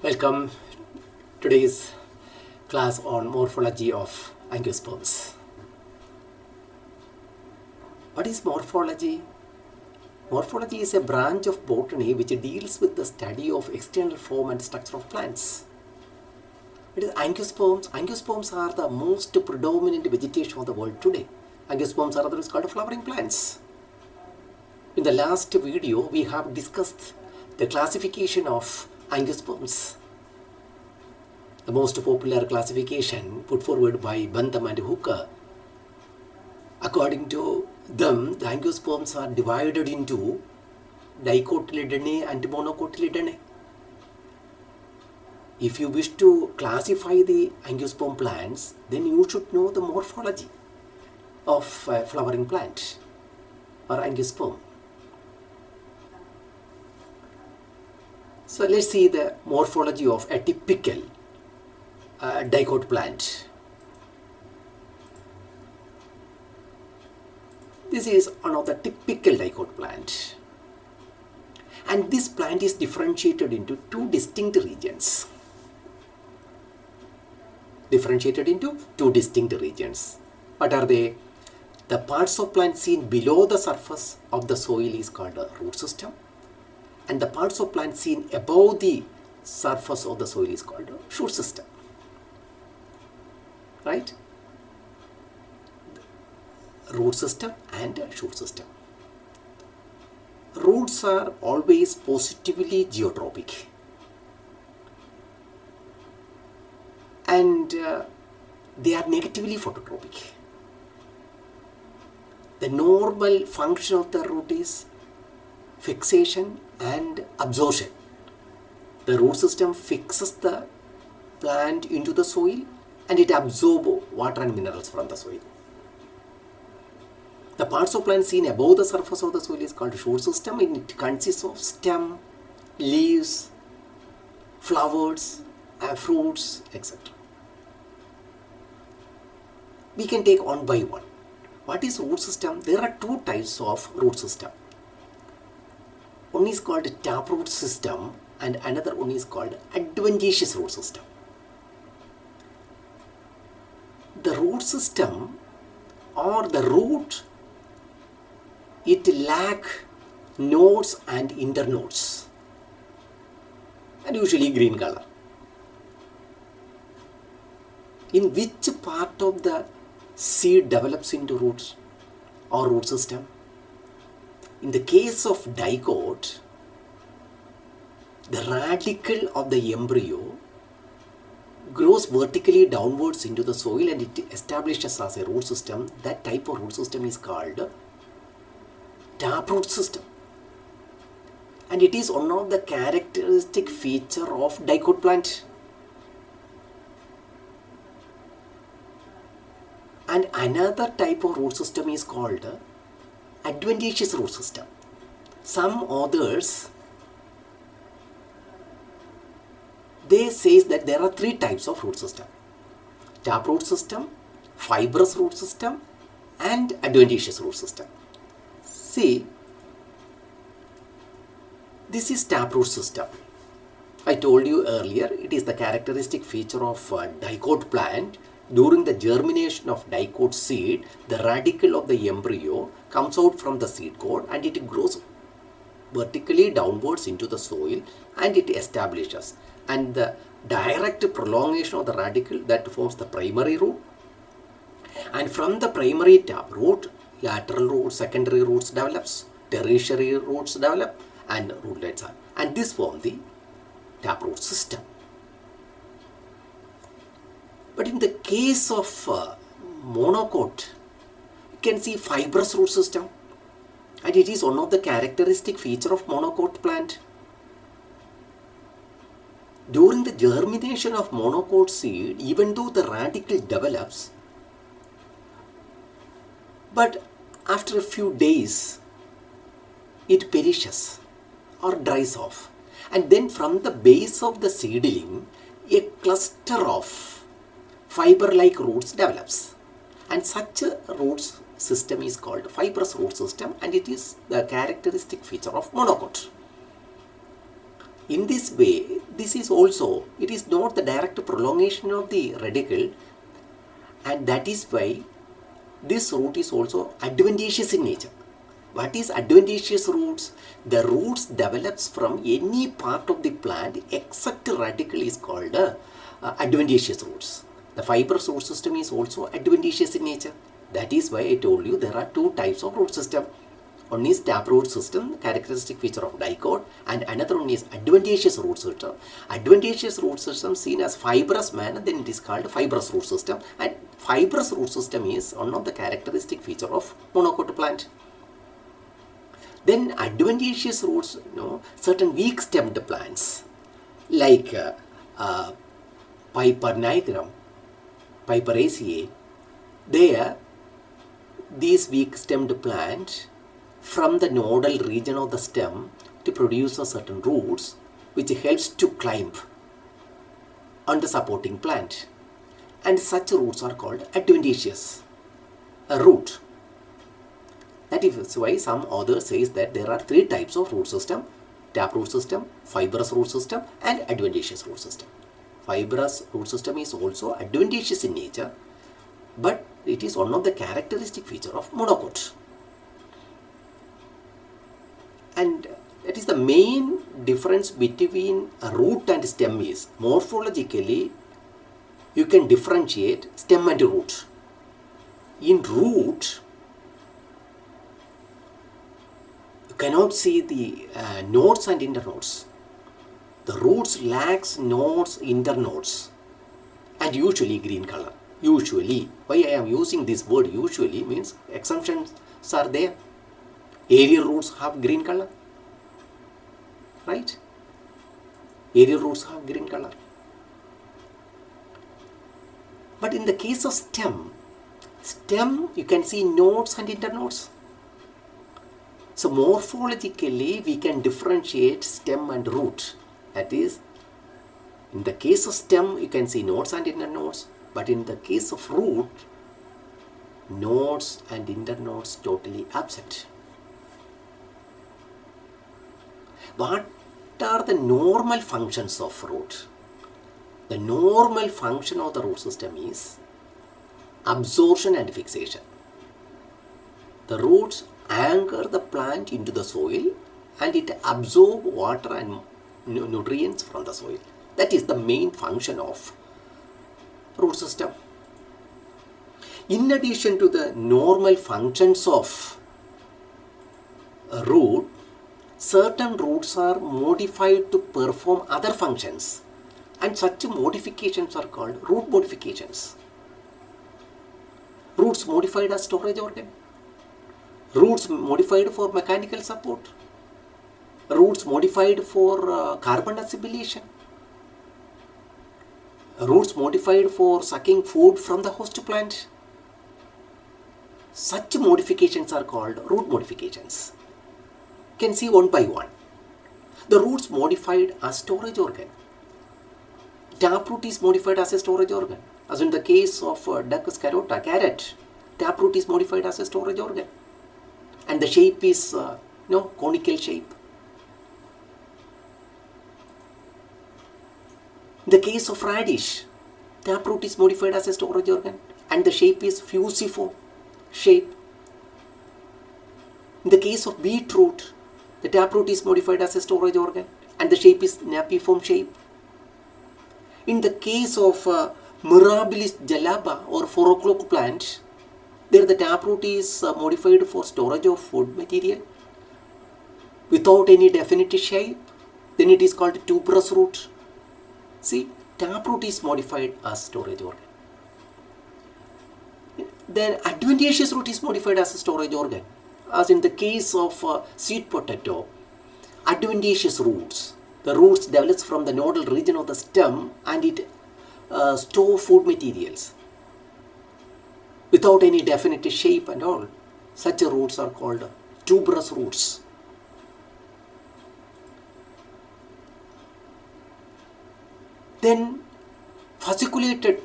Welcome today's class on morphology of angiosperms. What is morphology? Morphology is a branch of botany which deals with the study of external form and structure of plants. It is angiosperms. Angiosperms are the most predominant vegetation of the world today. Angiosperms are otherwise called flowering plants. In the last video, we have discussed the classification of angiosperms. The most popular classification put forward by Bantam and Hooker. According to them, the angiosperms are divided into dicotyledonnae and monocotyledonnae. If you wish to classify the angiosperm plants, then you should know the morphology of a flowering plant or angiosperm. So let's see the morphology of a typical dicot plant. This is one of the typical dicot plant. And this plant is differentiated into two distinct regions. What are they? The parts of plant seen below the surface of the soil is called a root system. And the parts of plant seen above the surface of the soil is called a shoot system. Right? Root system and shoot system. Roots are always positively geotropic. And they are negatively phototropic. The normal function of the root is fixation and absorption. The root system fixes the plant into the soil and it absorbs water and minerals from the soil. The parts of plant seen above the surface of the soil is called shoot system, and it consists of stem, leaves, flowers, fruits, etc. We can take one by one. What is root system? There are two types of root system. One is called taproot system and another one is called adventitious root system. The root system or the root, it lacks nodes and internodes and usually green color. In which part of the seed develops into roots or root system? In the case of dicot, the radicle of the embryo grows vertically downwards into the soil and it establishes as a root system. That type of root system is called taproot system. And it is one of the characteristic feature of dicot plant. And another type of root system is called adventitious root system. Some authors, they say that there are three types of root system: taproot system, fibrous root system, and adventitious root system. See, this is taproot system. I told you earlier, it is the characteristic feature of dicot plant. During the germination of dicot seed, the radicle of the embryo comes out from the seed coat and it grows vertically downwards into the soil and it establishes. And the direct prolongation of the radicle that forms the primary root. And from the primary taproot, lateral roots, secondary roots develops, tertiary roots develop, and rootlets are. And this forms the taproot system. But in the case of monocot, you can see fibrous root system, and it is one of the characteristic feature of monocot plant. During the germination of monocot seed, even though the radicle develops, but after a few days, it perishes or dries off. And then from the base of the seedling, a cluster of fiber-like roots develops. And such a root system is called fibrous root system, and it is the characteristic feature of monocot. In this way, this is also, it is not the direct prolongation of the radicle, and that is why this root is also advantageous in nature. What is advantageous roots? The roots develops from any part of the plant except radicle is called advantageous roots. The fibrous root system is also advantageous in nature. That is why I told you there are two types of root system. One is taproot system, characteristic feature of dicot, and another one is advantageous root system. Advantageous root system seen as fibrous manner, then it is called fibrous root system. And fibrous root system is one of the characteristic feature of monocot plant. Then advantageous roots, certain weak stemmed plants like Piper nigrum, Piperaceae, these weak stemmed plant from the nodal region of the stem to produce a certain roots which helps to climb on the supporting plant, and such roots are called advantageous root. That is why some authors says that there are three types of root system: taproot system, fibrous root system, and advantageous root system. Fibrous root system is also advantageous in nature, but it is one of the characteristic feature of monocot. And that is the main difference between a root and stem is morphologically you can differentiate stem and root. In root, you cannot see the nodes and internodes. The roots lacks nodes, internodes, and usually green color. Usually, why I am using this word usually means exceptions are there. Aerial roots have green color, right? Aerial roots have green color. But in the case of stem you can see nodes and internodes. So morphologically we can differentiate stem and root. That is, in the case of stem you can see nodes and internodes, but in the case of root, nodes and internodes totally absent. What are the normal functions of root? The normal function of the root system is absorption and fixation. The roots anchor the plant into the soil and it absorbs water and nutrients from the soil. That is the main function of root system. In addition to the normal functions of a root, certain roots are modified to perform other functions, and such modifications are called root modifications. Roots modified as storage organ, roots modified for mechanical support, roots modified for carbon assimilation, roots modified for sucking food from the host plant. Such modifications are called root modifications. You can see one by one. The roots modified as storage organ. Taproot is modified as a storage organ. As in the case of Ducus carota, carrot, taproot is modified as a storage organ. And the shape is conical shape. In the case of radish, taproot is modified as a storage organ and the shape is fusiform shape. In the case of beetroot, the taproot is modified as a storage organ and the shape is napiform shape. In the case of Mirabilis jalaba or 4 o'clock plant, there the taproot is modified for storage of food material without any definite shape. Then it is called tuberous root. See, taproot is modified as storage organ. Then adventitious root is modified as a storage organ. As in the case of sweet potato, adventitious roots. The roots develops from the nodal region of the stem and it store food materials without any definite shape and all. Such roots are called tuberous roots. Then fasciculated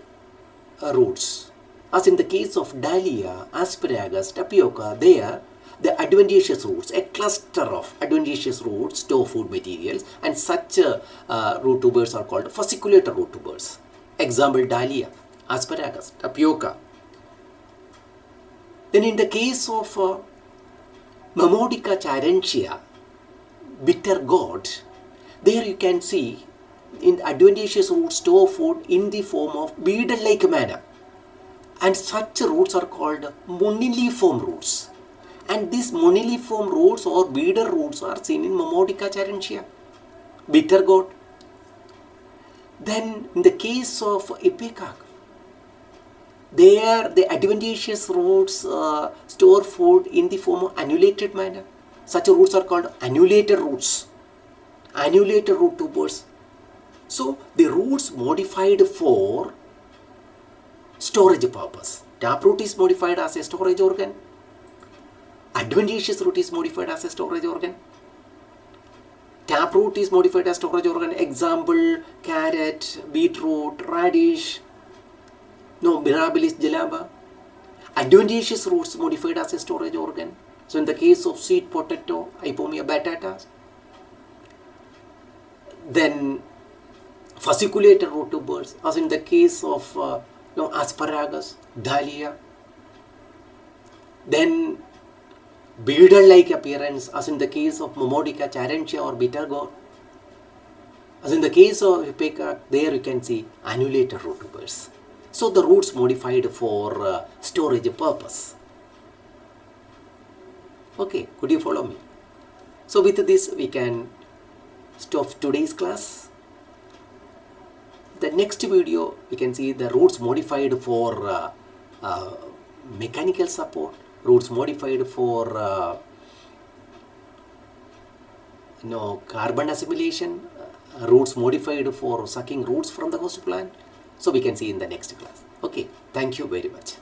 roots, as in the case of dahlia, asparagus, tapioca, there the adventitious roots, a cluster of adventitious roots store food materials, and such root tubers are called fasciculated root tubers. Example, dahlia, asparagus, tapioca. Then in the case of Mamodica charentia, bitter gourd, there you can see in adventitious roots store food in the form of beetle-like manner, and such roots are called moniliform roots, and these moniliform roots or beetle roots are seen in Mamodica charentia, bitter gourd. Then in the case of ipecac, there the adventitious roots store food in the form of annulated manner. Such roots are called annulated roots, annulated root tubers. So the roots modified for storage purpose. Taproot is modified as a storage organ. Adventitious root is modified as a storage organ. Taproot is modified as storage organ. Example, carrot, beetroot, radish, mirabilis jalaba. Adventitious roots modified as a storage organ. So in the case of sweet potato, Ipomia batata. Then fasciculated root tubers, as in the case of asparagus, dahlia. Then beetle-like appearance, as in the case of Mamodica charentia or bitter gourd. As in the case of ipecac, there you can see annulated root tubers. So the roots modified for storage purpose. Okay, could you follow me? So with this we can stop today's class. The next video we can see the roots modified for mechanical support, roots modified for carbon assimilation, roots modified for sucking roots from the host plant. So we can see in the next class. Okay, thank you very much.